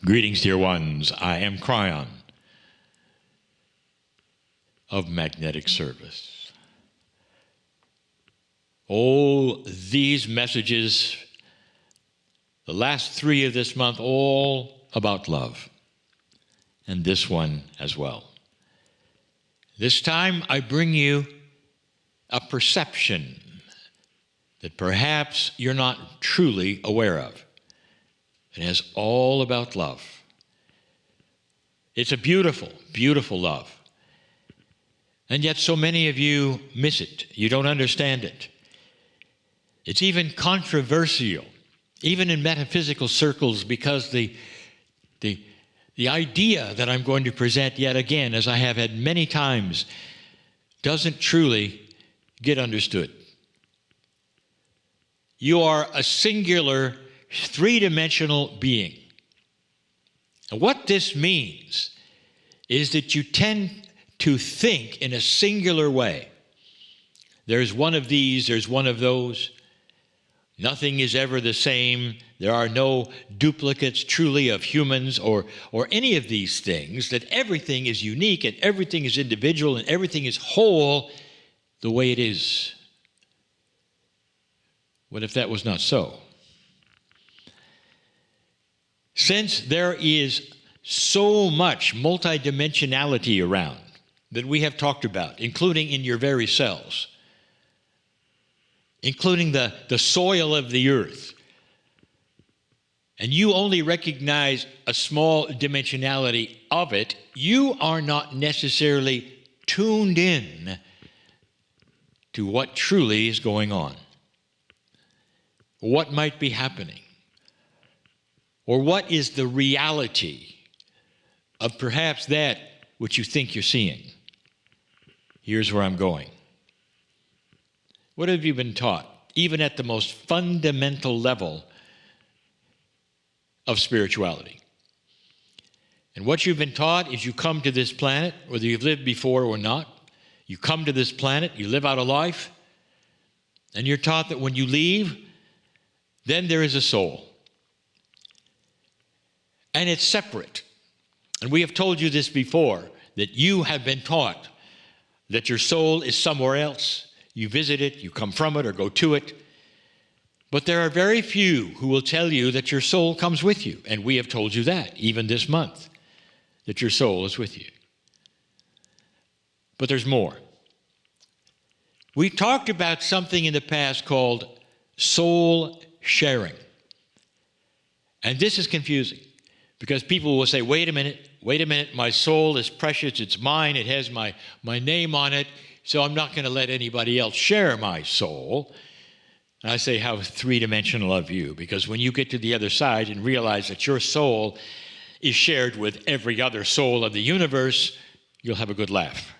Greetings, dear ones. I am Kryon of Magnetic Service. All these messages, the last 3 of this month, all about love, and this one as well. This time I bring you a perception that perhaps you're not truly aware of. It is all about love. It's a beautiful, beautiful love. And yet so many of you miss it. You don't understand it. It's even controversial, even in metaphysical circles, because the idea that I'm going to present yet again, as I have had many times, doesn't truly get understood. You are a singular, 3-dimensional being. And what this means is that you tend to think in a singular way. There's one of these, there's one of those. Nothing is ever the same. There are no duplicates truly of humans or any of these things, that everything is unique and everything is individual and everything is whole the way it is. What if that was not so? Since there is so much multidimensionality around that we have talked about, including in your very cells, including the soil of the earth, and you only recognize a small dimensionality of it, you are not necessarily tuned in to what truly is going on, what might be happening, or what is the reality of perhaps that which you think you're seeing. Here's where I'm going. What have you been taught, even at the most fundamental level of spirituality? And what you've been taught is you come to this planet, whether you've lived before or not, you come to this planet, you live out a life, and you're taught that when you leave, then there is a soul. And it's separate. And we have told you this before, that you have been taught that your soul is somewhere else. You visit it, you come from it or go to it. But there are very few who will tell you that your soul comes with you. And we have told you that, even this month, that your soul is with you. But there's more. We talked about something in the past called soul sharing. And this is confusing, because people will say, wait a minute, my soul is precious, it's mine, it has my name on it, so I'm not going to let anybody else share my soul. And I say, how 3-dimensional of you, because when you get to the other side and realize that your soul is shared with every other soul of the universe, you'll have a good laugh.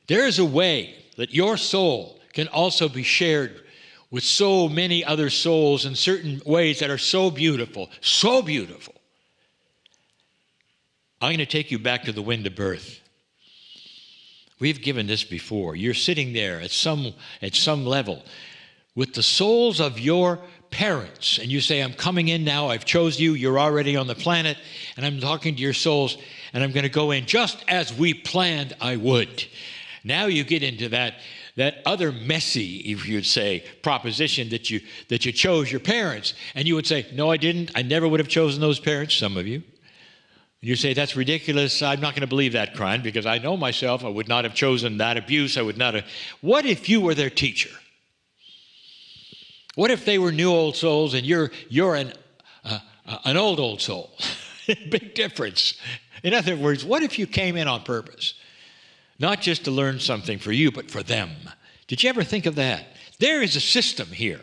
There is a way that your soul can also be shared with so many other souls in certain ways that are so beautiful, so beautiful. I'm going to take you back to the wind of birth. We've given this before. You're sitting there at some level with the souls of your parents, and you say, I'm coming in now, I've chose you, you're already on the planet, and I'm talking to your souls, and I'm going to go in just as we planned I would. Now you get into that other messy, if you'd say, proposition that you chose your parents, and you would say, no, I didn't. I never would have chosen those parents, some of you. You say, that's ridiculous. I'm not going to believe that, Kryon, because I know myself. I would not have chosen that abuse. I would not have. What if you were their teacher? What if they were new old souls and you're an old soul? Big difference. In other words, what if you came in on purpose? Not just to learn something for you, but for them. Did you ever think of that? There is a system here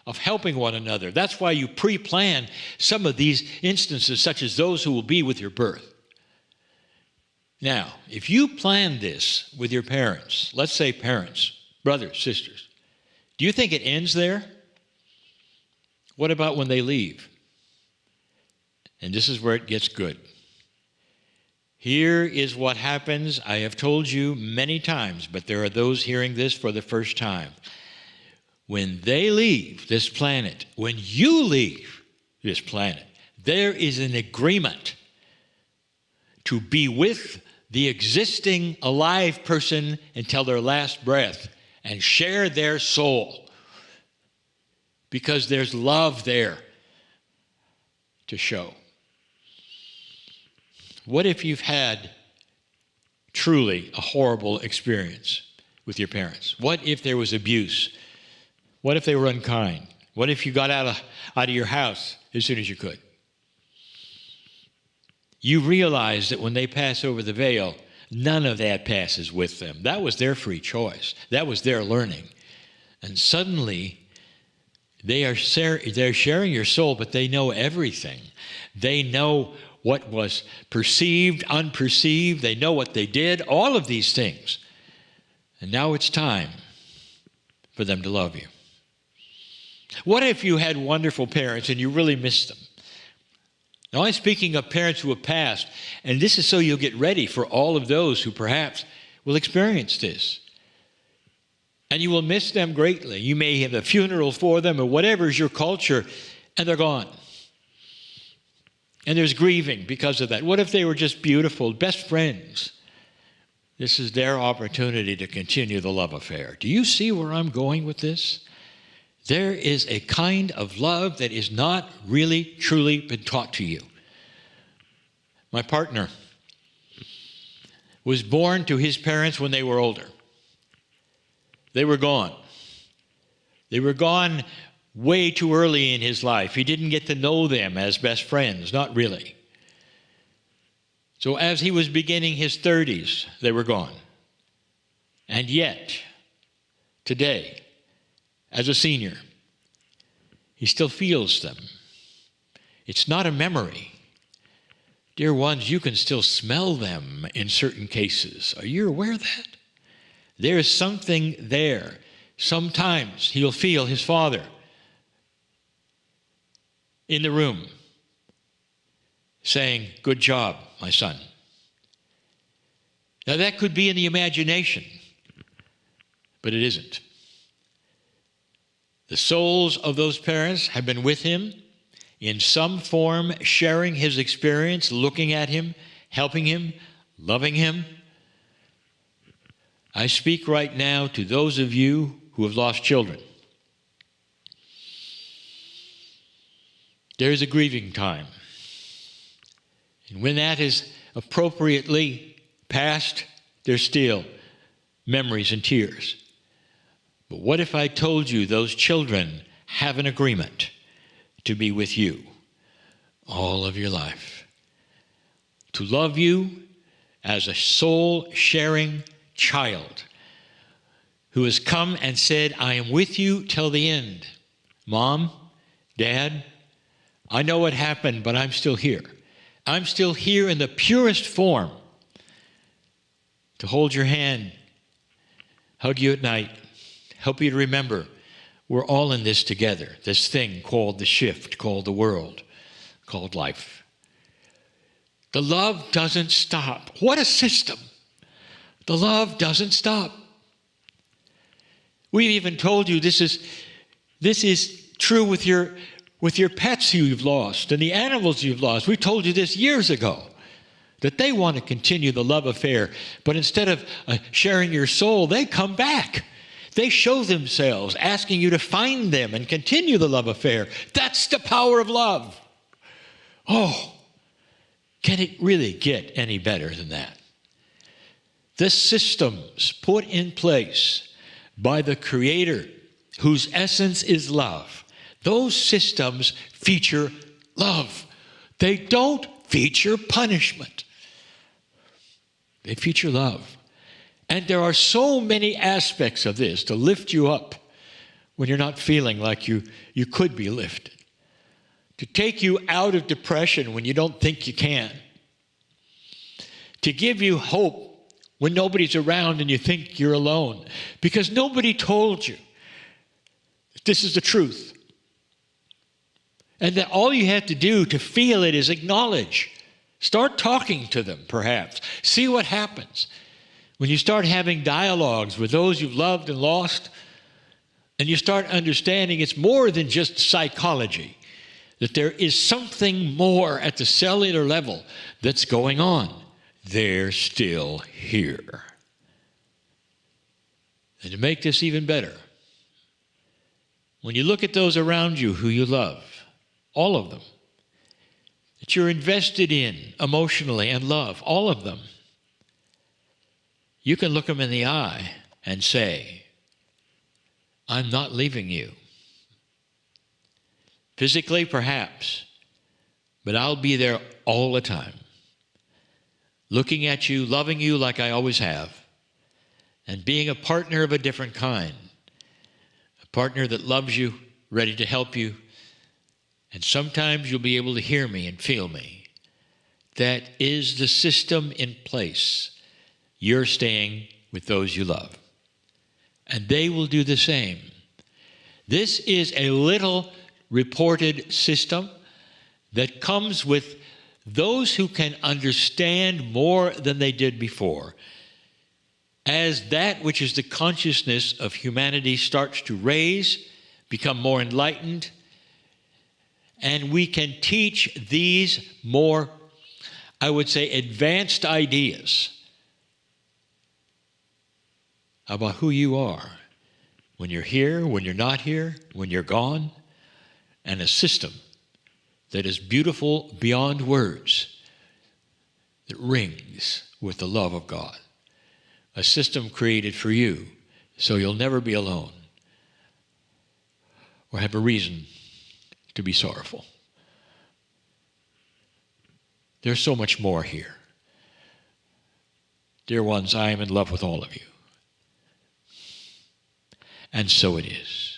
of helping one another. That's why you pre-plan some of these instances, such as those who will be with your birth. Now, if you plan this with your parents, let's say parents, brothers, sisters, do you think it ends there? What about when they leave? And this is where it gets good. Here is what happens. I have told you many times, but there are those hearing this for the first time. When they leave this planet, when you leave this planet, There is an agreement to be with the existing alive person until their last breath and share their soul, because there's love there to show. What if you've had truly a horrible experience with your parents? What if there was abuse? What if they were unkind? What if you got out of your house as soon as you could? You realize that when they pass over the veil, none of that passes with them. That was their free choice. That was their learning. And suddenly, they're sharing your soul, but they know everything. They know what was perceived, unperceived. They know what they did, all of these things. And now it's time for them to love you. What if you had wonderful parents and you really missed them? Now, I'm speaking of parents who have passed, and this is so you'll get ready for all of those who perhaps will experience this. And you will miss them greatly. You may have a funeral for them or whatever is your culture, and they're gone. And there's grieving because of that. What if they were just beautiful, best friends? This is their opportunity to continue the love affair. Do you see where I'm going with this? There is a kind of love that is not really, truly been taught to you. My partner was born to his parents when they were older. They were gone. They were gone way too early in his life. He didn't get to know them as best friends, not really. So as he was beginning his 30s, they were gone. And yet, today, as a senior, he still feels them. It's not a memory. Dear ones, you can still smell them in certain cases. Are you aware of that? There is something there. Sometimes he'll feel his father in the room saying, "Good job, my son." Now that could be in the imagination, but it isn't. The souls of those parents have been with him in some form, sharing his experience, looking at him, helping him, loving him. I speak right now to those of you who have lost children. There is a grieving time. And when that is appropriately past, there's still memories and tears. But what if I told you those children have an agreement to be with you all of your life? To love you as a soul-sharing child who has come and said, "I am with you till the end. Mom, Dad, I know what happened, but I'm still here. I'm still here in the purest form to hold your hand, hug you at night, help you to remember we're all in this together, this thing called the shift, called the world, called life." The love doesn't stop. What a system. The love doesn't stop. We've even told you this is true with your pets who you've lost and the animals you've lost. We told you this years ago, that they want to continue the love affair, but instead of sharing your soul, they come back. They show themselves, asking you to find them and continue the love affair. That's the power of love. Oh, can it really get any better than that? The systems put in place by the Creator, whose essence is love, those systems feature love. They don't feature punishment. They feature love. And there are so many aspects of this to lift you up when you're not feeling like you could be lifted. To take you out of depression when you don't think you can. To give you hope when nobody's around and you think you're alone. Because nobody told you that this is the truth. And that all you have to do to feel it is acknowledge. Start talking to them, perhaps. See what happens. When you start having dialogues with those you've loved and lost, and you start understanding it's more than just psychology. that there is something more at the cellular level that's going on. They're still here. And to make this even better, when you look at those around you who you love, all of them, that you're invested in emotionally and love, all of them, you can look them in the eye and say, I'm not leaving you. Physically, perhaps, but I'll be there all the time, looking at you, loving you like I always have, and being a partner of a different kind, a partner that loves you, ready to help you, and sometimes you'll be able to hear me and feel me. That is the system in place. You're staying with those you love, and they will do the same. This is a little reported system that comes with those who can understand more than they did before. As that which is the consciousness of humanity starts to raise, become more enlightened, and we can teach these more, I would say, advanced ideas about who you are when you're here, when you're not here, when you're gone, and a system that is beautiful beyond words, that rings with the love of God. A system created for you so you'll never be alone or have a reason to be sorrowful. There's so much more here. Dear ones, I am in love with all of you. And so it is.